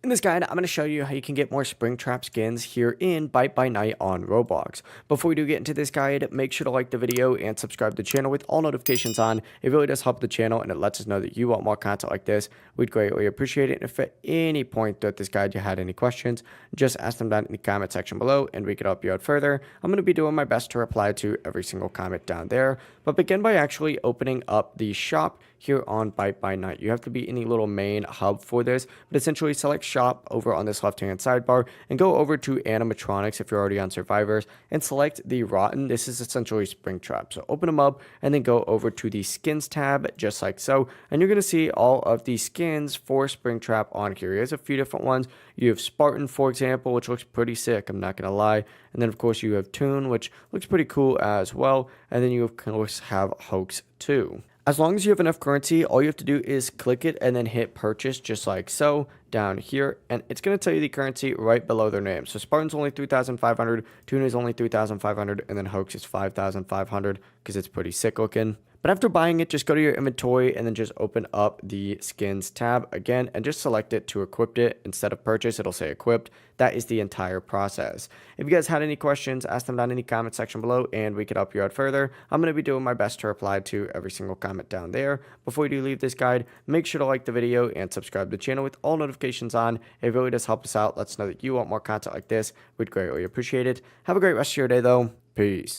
In this guide, I'm going to show you how you can get more Springtrap skins here in Bite By Night on Roblox. Before we do get into this guide, make sure to like the video and subscribe to the channel with all notifications on. It really does help the channel and it lets us know that you want more content like this. We'd greatly appreciate it. And if at any point throughout this guide you had any questions, just ask them down in the comment section below and we can help you out further. I'm going to be doing my best to reply to every single comment down there. But begin by actually opening up the shop here on Bite By Night. You have to be in the little main hub for this, but essentially select shop over on this left hand sidebar and go over to animatronics if you're already on survivors and select the rotten. This is essentially Springtrap. So open them up and then go over to the skins tab just like so, and you're going to see all of the skins for Springtrap on here. There's a few different ones. You have Spartan, for example, which looks pretty sick, I'm not going to lie. And then of course you have Toon, which looks pretty cool as well. And then you of course have Hoax too. As long as you have enough currency, all you have to do is click it and then hit purchase just like so down here. And it's going to tell you the currency right below their name. So Spartan's only 3,500, Tuna is only 3,500, and then Hoax is 5,500 because it's pretty sick looking. But after buying it, just go to your inventory and then just open up the skins tab again and just select it to equip it. Instead of purchase, it'll say equipped. That is the entire process. If you guys had any questions, ask them down in the comment section below and we could help you out further. I'm going to be doing my best to reply to every single comment down there. Before you do leave this guide, make sure to like the video and subscribe to the channel with all notifications on. It really does help us out. Let us know that you want more content like this. We'd greatly appreciate it. Have a great rest of your day though. Peace.